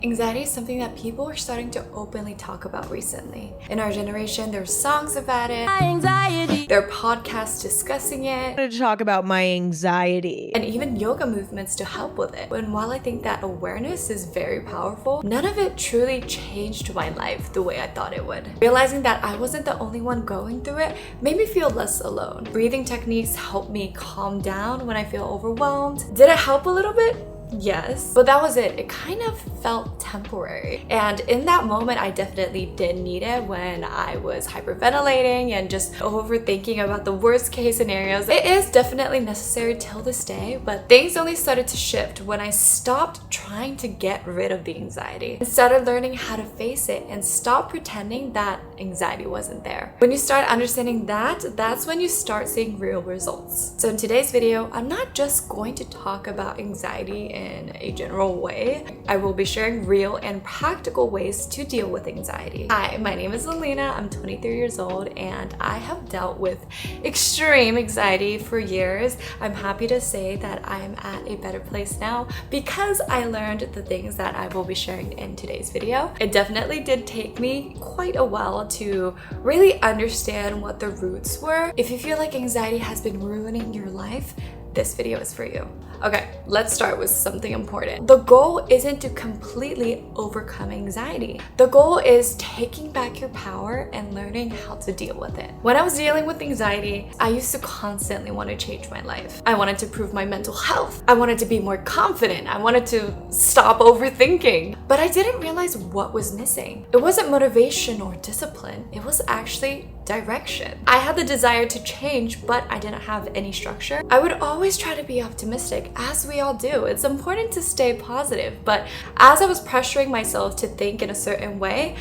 Anxiety is something that people are starting to openly talk about recently. In our generation, there's songs about it. Anxiety. There are podcasts discussing it. I wanted to talk about my anxiety. And even yoga movements to help with it. And while I think that awareness is very powerful, none of it truly changed my life the way I thought it would. Realizing that I wasn't the only one going through it made me feel less alone. Breathing techniques helped me calm down when I feel overwhelmed. Did it help a little bit? Yes, but that was it. It kind of felt temporary. And in that moment, I definitely did need it when I was hyperventilating and just overthinking about the worst case scenarios. It is definitely necessary till this day, but things only started to shift when I stopped trying to get rid of the anxiety and started learning how to face it and stop pretending that anxiety wasn't there. When you start understanding that, that's when you start seeing real results. So in today's video, I'm not just going to talk about anxiety in a general way. I will be sharing real and practical ways to deal with anxiety. Hi, my name is Alina. I'm 23 years old and I have dealt with extreme anxiety for years. I'm happy to say that I'm at a better place now because I learned the things that I will be sharing in today's video. It definitely did take me quite a while to really understand what the roots were. If you feel like anxiety has been ruining your life, this video is for you. Okay, let's start with something important. The goal isn't to completely overcome anxiety. The goal is taking back your power and learning how to deal with it. When I was dealing with anxiety, I used to constantly want to change my life. I wanted to improve my mental health. I wanted to be more confident. I wanted to stop overthinking. But I didn't realize what was missing. It wasn't motivation or discipline. It was actually direction. I had the desire to change, but I didn't have any structure. I would always try to be optimistic, as we all do. It's important to stay positive, but as I was pressuring myself to think in a certain way,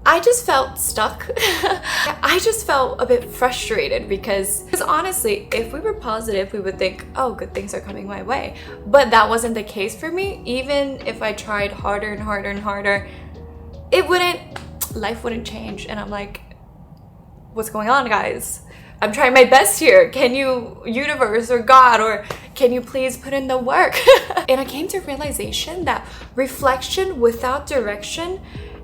I just felt stuck. I just felt a bit frustrated because honestly, if we were positive, we would think, oh, good things are coming my way. But that wasn't the case for me. Even if I tried harder and harder and harder, life wouldn't change. And I'm like, what's going on, guys? I'm trying my best here. Can you, universe or God, or can you please put in the work? And I came to realization that reflection without direction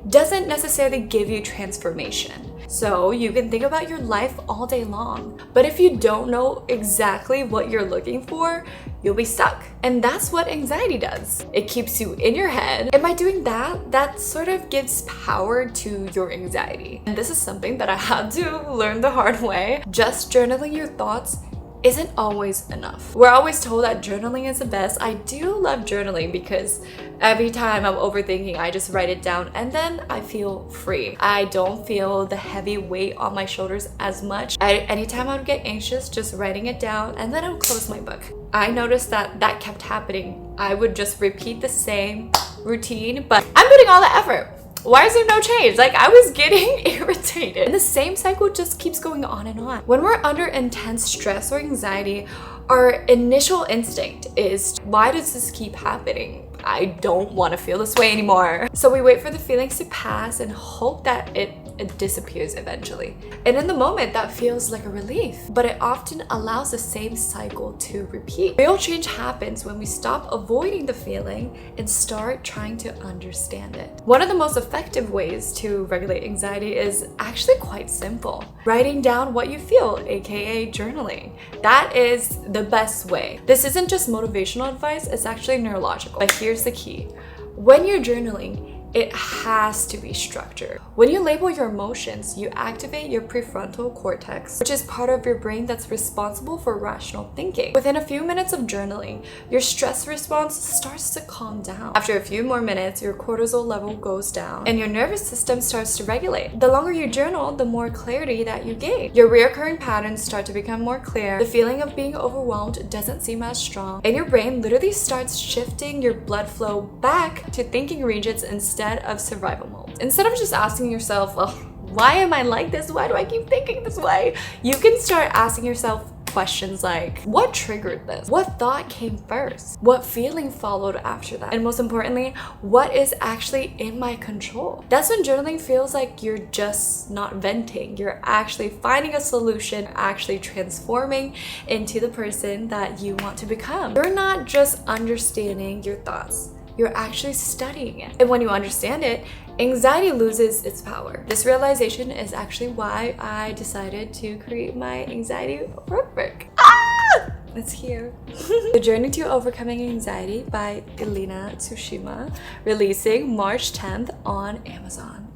doesn't necessarily give you transformation. So you can think about your life all day long, but if you don't know exactly what you're looking for, you'll be stuck. And that's what anxiety does. It keeps you in your head. And by doing that, that sort of gives power to your anxiety. And this is something that I had to learn the hard way. Just journaling your thoughts isn't always enough. We're always told that journaling is the best. I do love journaling because every time I'm overthinking, I just write it down and then I feel free. I don't feel the heavy weight on my shoulders as much. Anytime I would get anxious, just writing it down and then I would close my book. I noticed that kept happening. I would just repeat the same routine, but I'm putting all the effort. Why is there no change? Like, I was getting irritated. And the same cycle just keeps going on and on. When we're under intense stress or anxiety, our initial instinct is, why does this keep happening? I don't want to feel this way anymore. So we wait for the feelings to pass and hope that it disappears eventually. And in the moment, that feels like a relief, but it often allows the same cycle to repeat. Real change happens when we stop avoiding the feeling and start trying to understand it. One of the most effective ways to regulate anxiety is actually quite simple. Writing down what you feel, aka journaling. That is the best way. This isn't just motivational advice, it's actually neurological. But here's the key. When you're journaling, it has to be structured. When you label your emotions, you activate your prefrontal cortex, which is part of your brain that's responsible for rational thinking. Within a few minutes of journaling, your stress response starts to calm down. After a few more minutes, your cortisol level goes down and your nervous system starts to regulate. The longer you journal, the more clarity that you gain. Your recurring patterns start to become more clear. The feeling of being overwhelmed doesn't seem as strong, and your brain literally starts shifting your blood flow back to thinking regions instead of survival mode. Instead of just asking yourself, well, why am I like this? Why do I keep thinking this way? You can start asking yourself questions like, what triggered this? What thought came first? What feeling followed after that? And most importantly, what is actually in my control? That's when journaling feels like you're just not venting. You're actually finding a solution, actually transforming into the person that you want to become. You're not just understanding your thoughts. you're actually studying it. And when you understand it, anxiety loses its power. This realization is actually why I decided to create my anxiety workbook. It's here. The Journey to Overcoming Anxiety by Elena Tsushima, releasing March 10th on Amazon.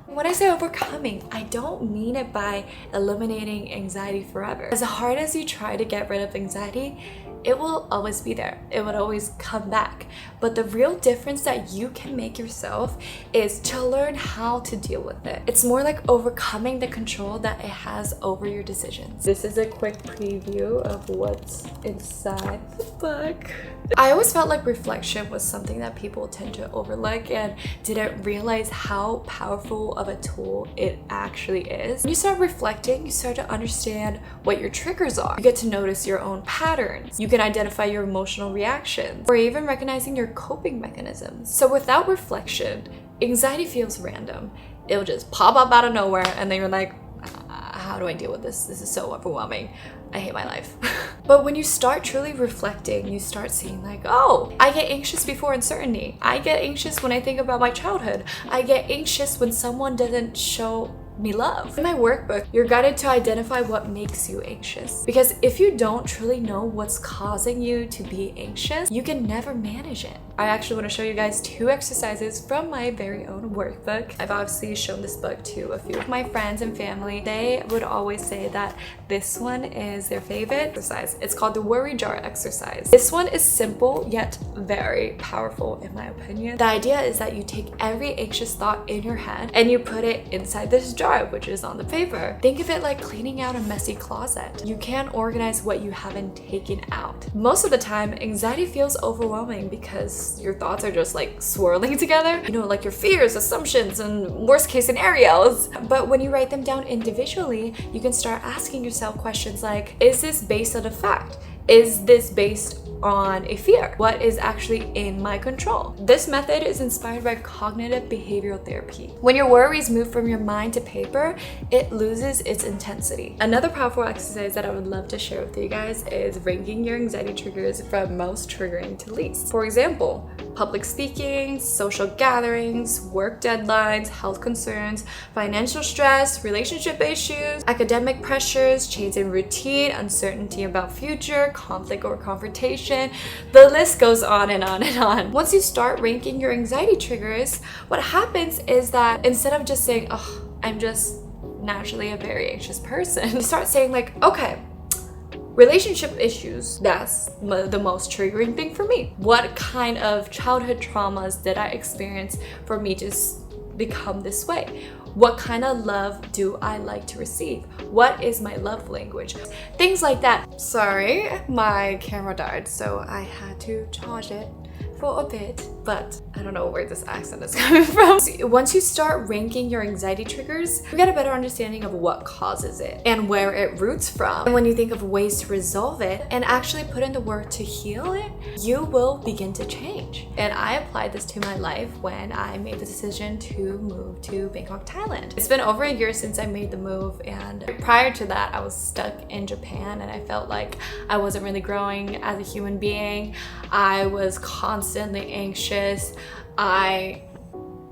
When I say overcoming, I don't mean it by eliminating anxiety forever. As hard as you try to get rid of anxiety, it will always be there. It would always come back. But the real difference that you can make yourself is to learn how to deal with it. It's more like overcoming the control that it has over your decisions. This is a quick preview of what's inside the book. I always felt like reflection was something that people tend to overlook and didn't realize how powerful of a tool it actually is. When you start reflecting, you start to understand what your triggers are. You get to notice your own patterns. You can identify your emotional reactions or even recognizing your coping mechanisms. So without reflection, anxiety feels random. It'll just pop up out of nowhere and then you're like, how do I deal with this? This is so overwhelming. I hate my life. But when you start truly reflecting, you start seeing like, oh, I get anxious before uncertainty. I get anxious when I think about my childhood. I get anxious when someone doesn't show me love. In my workbook, you're guided to identify what makes you anxious. Because if you don't truly know what's causing you to be anxious, you can never manage it. I actually want to show you guys 2 exercises from my very own workbook. I've obviously shown this book to a few of my friends and family. They would always say that this one is their favorite exercise. It's called the worry jar exercise. This one is simple yet very powerful in my opinion. The idea is that you take every anxious thought in your head and you put it inside this jar, which is on the paper. Think of it like cleaning out a messy closet. You can't organize what you haven't taken out. Most of the time, anxiety feels overwhelming because your thoughts are just like swirling together. You know, like your fears, assumptions, and worst case scenarios. But when you write them down individually, you can start asking yourself questions like, is this based on a fact? Is this based on a fear? What is actually in my control? This method is inspired by cognitive behavioral therapy. When your worries move from your mind to paper, it loses its intensity. Another powerful exercise that I would love to share with you guys is ranking your anxiety triggers from most triggering to least. For example, public speaking, social gatherings, work deadlines, health concerns, financial stress, relationship issues, academic pressures, change in routine, uncertainty about future, conflict or confrontation. The list goes on and on and on. Once you start ranking your anxiety triggers, what happens is that instead of just saying, oh, I'm just naturally a very anxious person, you start saying like, okay, relationship issues, that's the most triggering thing for me. What kind of childhood traumas did I experience for me to become this way? What kind of love do I like to receive? What is my love language? Things like that. Sorry, my camera died, so I had to charge it for a bit, but I don't know where this accent is coming from. Once you start ranking your anxiety triggers, you get a better understanding of what causes it and where it roots from. And when you think of ways to resolve it and actually put in the work to heal it, you will begin to change. And I applied this to my life when I made the decision to move to Bangkok, Thailand. It's been over a year since I made the move, and prior to that, I was stuck in Japan and I felt like I wasn't really growing as a human being. I was constantly anxious. I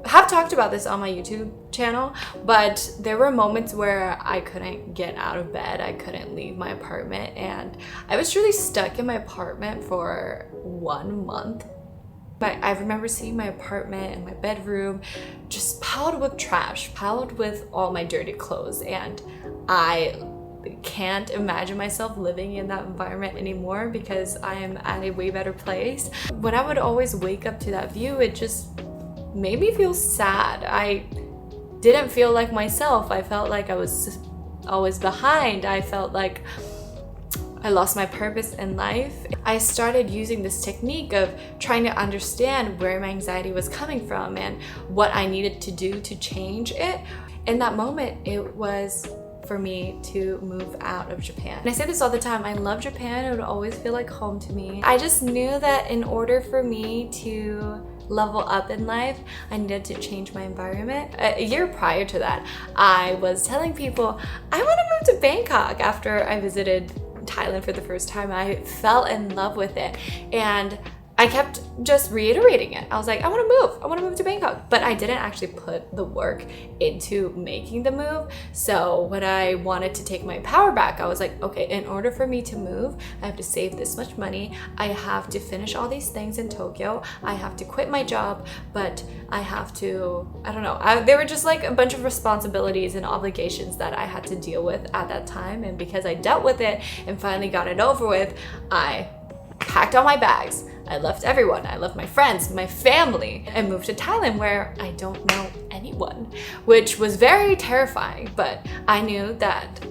have talked about this on my YouTube channel, but there were moments where I couldn't get out of bed. I couldn't leave my apartment, and I was really stuck in my apartment for 1 month. But I remember seeing my apartment and my bedroom just piled with trash, piled with all my dirty clothes, and I can't imagine myself living in that environment anymore because I am at a way better place. When I would always wake up to that view, it just made me feel sad. I didn't feel like myself. I felt like I was always behind. I felt like I lost my purpose in life. I started using this technique of trying to understand where my anxiety was coming from and what I needed to do to change it. In that moment, it was for me to move out of Japan. And I say this all the time, I love Japan. It would always feel like home to me. I just knew that in order for me to level up in life, I needed to change my environment. A year prior to that, I was telling people, I want to move to Bangkok. After I visited Thailand for the first time, I fell in love with it. And I kept just reiterating it. I was like, I want to move to Bangkok. But I didn't actually put the work into making the move. So when I wanted to take my power back, I was like, okay, in order for me to move, I have to save this much money. I have to finish all these things in Tokyo. I have to quit my job, but I have to, I don't know. There were just like a bunch of responsibilities and obligations that I had to deal with at that time. And because I dealt with it and finally got it over with, I packed all my bags. I left everyone. I left my friends, my family, and moved to Thailand where I don't know anyone, which was very terrifying, but I knew that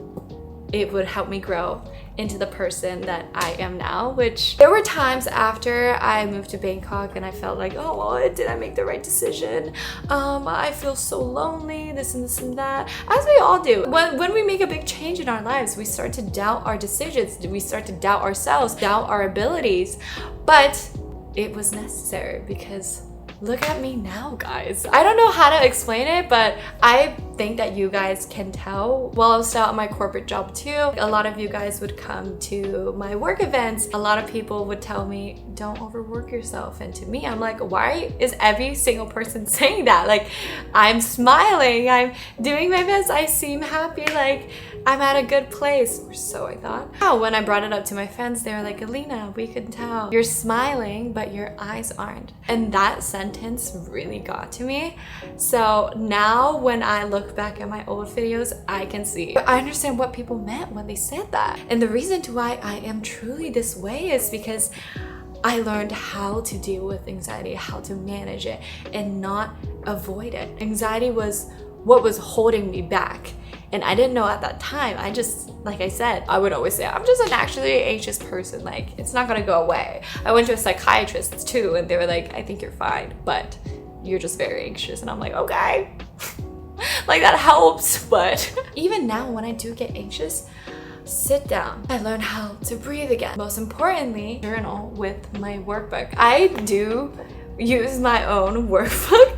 it would help me grow into the person that I am now, which there were times after I moved to Bangkok and I felt like, oh, well, did I make the right decision? I feel so lonely, this and that, as we all do. When we make a big change in our lives, we start to doubt our decisions, we start to doubt ourselves, doubt our abilities, but it was necessary because look at me now, guys. I don't know how to explain it, but I think that you guys can tell. While I was still at my corporate job too, a lot of you guys would come to my work events. A lot of people would tell me, don't overwork yourself. And to me, I'm like, why is every single person saying that? Like, I'm smiling, I'm doing my best, I seem happy, like I'm at a good place, or so I thought. When I brought it up to my friends, they were like, Alina, we could tell you're smiling, but your eyes aren't. And that sentence really got to me. So now when I look back at my old videos, I can see, I understand what people meant when they said that. And the reason to why I am truly this way is because I learned how to deal with anxiety, how to manage it and not avoid it. Anxiety was what was holding me back. And I didn't know at that time. I just, like I said, I would always say, I'm just a naturally anxious person. Like, it's not gonna go away. I went to a psychiatrist too, and they were like, I think you're fine, but you're just very anxious. And I'm like, okay. Like, that helps. But even now, when I do get anxious, sit down. I learn how to breathe again. Most importantly, journal with my workbook. I do use my own workbook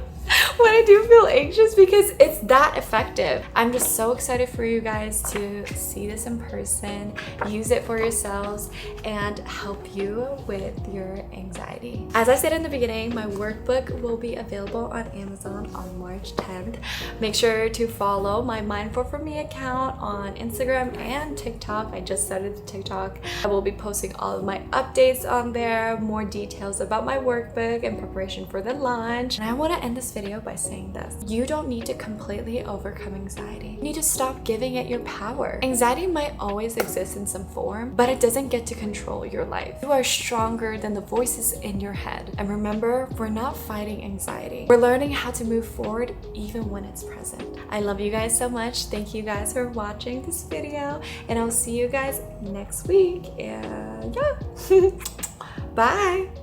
when I do feel anxious because it's that effective. I'm just so excited for you guys to see this in person, use it for yourselves, and help you with your anxiety. As I said in the beginning, my workbook will be available on Amazon on March 10th. Make sure to follow my Mindful For Me account on Instagram and TikTok. I just started the TikTok. I will be posting all of my updates on there, more details about my workbook in preparation for the launch. And I want to end this video by saying this. You don't need to completely overcome anxiety. You need to stop giving it your power. Anxiety might always exist in some form, but it doesn't get to control your life. You are stronger than the voices in your head. And remember, we're not fighting anxiety. We're learning how to move forward even when it's present. I love you guys so much. Thank you guys for watching this video, and I'll see you guys next week. And yeah, bye.